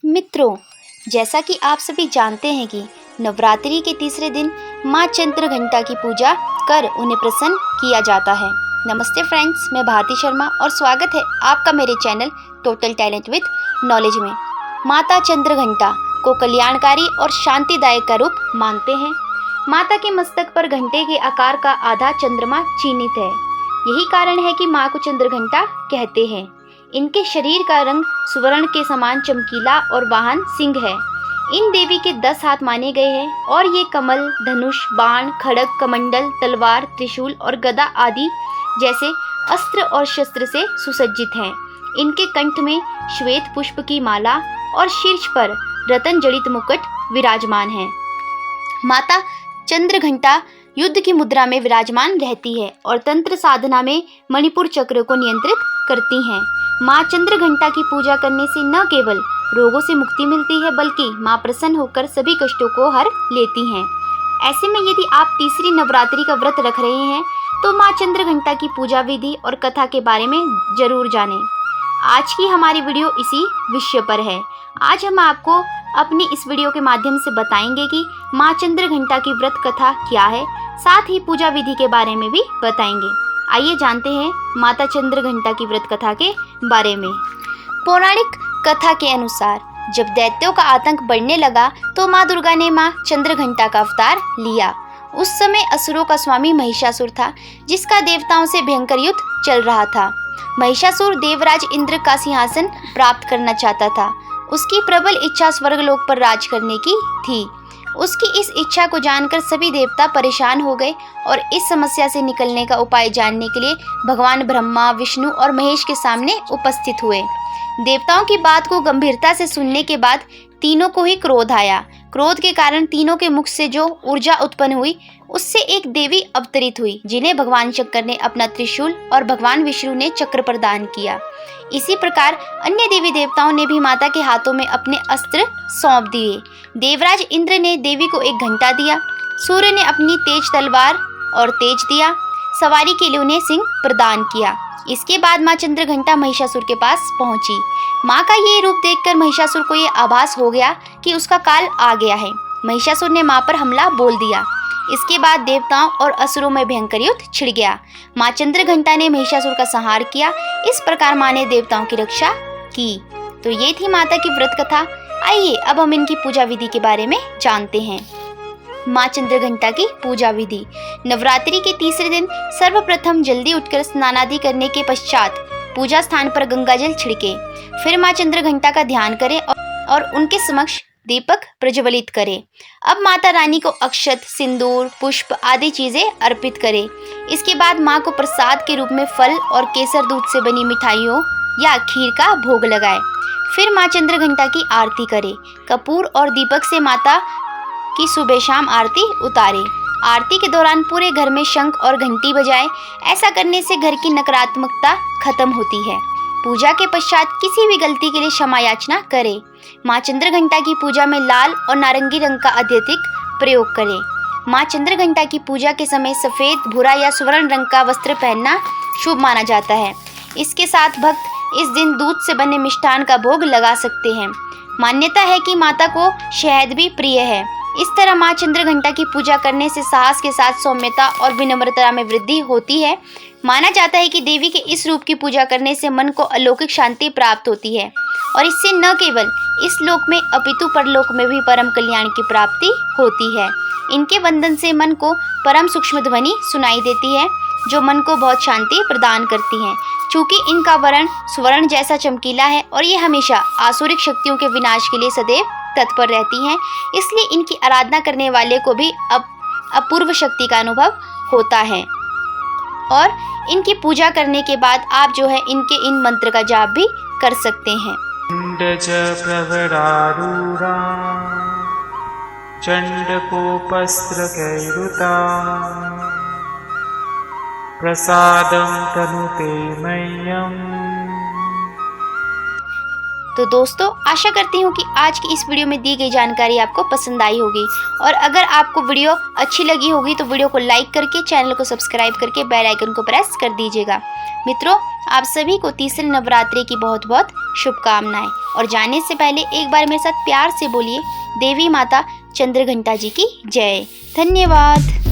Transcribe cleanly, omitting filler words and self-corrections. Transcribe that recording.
मित्रों, जैसा कि आप सभी जानते हैं कि नवरात्रि के तीसरे दिन माँ चंद्रघंटा की पूजा कर उन्हें प्रसन्न किया जाता है। नमस्ते फ्रेंड्स, मैं भारती शर्मा और स्वागत है आपका मेरे channel total talent with knowledge में। माता चंद्रघंटा को कल्याणकारी और शांतिदायक का रूप मानते हैं। माता के मस्तक पर घंटे के आकार का आधा चंद्रमा चिन्हित है। यही कारण है कि माँ को चंद्रघंटा कहते हैं। इनके शरीर का रंग सुवर्ण के समान चमकीला और वाहन सिंह है। इन देवी के 10 हाथ माने गए हैं और ये कमल, धनुष, बाण, खड्ग, कमंडल, तलवार, त्रिशूल और गदा आदि जैसे अस्त्र और शस्त्र से सुसज्जित हैं। इनके कंठ में श्वेत पुष्प की माला और शीर्ष पर रतन जड़ित मुकुट विराजमान है। माता चंद्रघंटा युद्ध की मुद्रा में विराजमान रहती है और तंत्र साधना में मणिपुर चक्र को नियंत्रित करती हैं। माँ चंद्रघंटा की पूजा करने से न केवल रोगों से मुक्ति मिलती है बल्कि माँ प्रसन्न होकर सभी कष्टों को हर लेती हैं। ऐसे में यदि आप तीसरी नवरात्रि का व्रत रख रहे हैं तो माँ चंद्रघंटा की पूजा विधि और कथा के बारे में जरूर जानें। आज की हमारी वीडियो इसी विषय पर है। आज हम आपको अपनी इस वीडियो के माध्यम से बताएंगे कि माँ चंद्रघंटा की व्रत कथा क्या है, साथ ही पूजा विधि के बारे में भी बताएंगे। आइए जानते हैं माता चंद्रघंटा की व्रत कथा के बारे में। पौराणिक कथा के अनुसार जब दैत्यों का आतंक बढ़ने लगा तो माँ दुर्गा ने माँ चंद्रघंटा का अवतार लिया। उस समय असुरों का स्वामी महिषासुर था, जिसका देवताओं से भयंकर युद्ध चल रहा था। महिषासुर देवराज इंद्र का सिंहासन प्राप्त करना चाहता था। उसकी प्रबल इच्छा स्वर्गलोक पर राज करने की थी। उसकी इस इच्छा को जानकर सभी देवता परेशान हो गए और इस समस्या से निकलने का उपाय जानने के लिए भगवान ब्रह्मा, विष्णु और महेश के सामने उपस्थित हुए। देवताओं की बात को गंभीरता से सुनने के बाद तीनों को ही क्रोध आया। क्रोध के कारण तीनों के मुख से जो ऊर्जा उत्पन्न हुई उससे एक देवी अवतरित हुई, जिन्हें भगवान शंकर ने अपना त्रिशूल और भगवान विष्णु ने चक्र प्रदान किया। इसी प्रकार अन्य देवी देवताओं ने भी माता के हाथों में अपने अस्त्र सौंप दिए। देवराज इंद्र ने देवी को एक घंटा दिया, सूर्य ने अपनी तेज तलवार और तेज दिया, सवारी के लिए उन्हें सिंह प्रदान किया। इसके बाद माँ चंद्रघंटा महिषासुर के पास पहुंची। माँ का ये रूप देखकर महिषासुर को ये आभास हो गया कि उसका काल आ गया है। महिषासुर ने माँ पर हमला बोल दिया। इसके बाद देवताओं और असुरों में भयंकर युद्ध छिड़ गया। माँ चंद्रघंटा ने महिषासुर का संहार किया। इस प्रकार माँ ने देवताओं की रक्षा की। तो ये थी माता की व्रत कथा। आइए अब हम इनकी पूजा विधि के बारे में जानते हैं। माँ चंद्रघंटा की पूजा विधि। नवरात्रि के तीसरे दिन सर्वप्रथम जल्दी उठकर स्नानादि करने के पश्चात पूजा स्थान पर गंगा जल छिड़के। फिर माँ चंद्रघंटा का ध्यान करें और उनके समक्ष दीपक प्रज्वलित करें। अब माता रानी को अक्षत, सिंदूर, पुष्प आदि चीजें अर्पित करें। इसके बाद माँ को प्रसाद के रूप में फल और केसर दूध से बनी मिठाइयों या खीर का भोग लगाए। फिर माँ चंद्रघंटा की आरती करें। कपूर और दीपक से माता की सुबह शाम आरती उतारे। आरती के दौरान पूरे घर में शंख और घंटी बजाए। ऐसा करने से घर की नकारात्मकता खत्म होती है। पूजा के पश्चात किसी भी गलती के लिए क्षमा याचना करें। माँ चंद्रघंटा की पूजा में लाल और नारंगी रंग का अत्यधिक प्रयोग करें। माँ चंद्रघंटा की पूजा के समय सफेद, भूरा या स्वर्ण रंग का वस्त्र पहनना शुभ माना जाता है। इसके साथ भक्त इस दिन दूध से बने मिष्ठान का भोग लगा सकते हैं। मान्यता है कि माता को शहद भी प्रिय है। इस तरह माँ चंद्रघंटा की पूजा करने से साहस के साथ सौम्यता और विनम्रता में वृद्धि होती है। माना जाता है कि देवी के इस रूप की पूजा करने से मन को अलौकिक शांति प्राप्त होती है और इससे न केवल इस लोक में अपितु परलोक में भी परम कल्याण की प्राप्ति होती है। इनके वंदन से मन को परम सूक्ष्म ध्वनि सुनाई देती है जो मन को बहुत शांति प्रदान करती है। चूँकि इनका वर्ण स्वर्ण जैसा चमकीला है और ये हमेशा आसुरिक शक्तियों के विनाश के लिए सदैव तत्पर रहती हैं, इसलिए इनकी आराधना करने वाले को भी अपूर्व शक्ति का अनुभव होता है। और इनकी पूजा करने के बाद आप जो है इनके इन मंत्र का जाप भी कर सकते हैं। चण्डकोपस्त्रकैरुता प्रसादं तनुते मह्यम्। तो दोस्तों आशा करती हूँ कि आज की इस वीडियो में दी गई जानकारी आपको पसंद आई होगी, और अगर आपको वीडियो अच्छी लगी होगी तो वीडियो को लाइक करके चैनल को सब्सक्राइब करके बेल आइकन को प्रेस कर दीजिएगा। मित्रों, आप सभी को तीसरे नवरात्रि की बहुत बहुत शुभकामनाएं। और जाने से पहले एक बार मेरे साथ प्यार से बोलिए, देवी माता चंद्रघंटा जी की जय। धन्यवाद।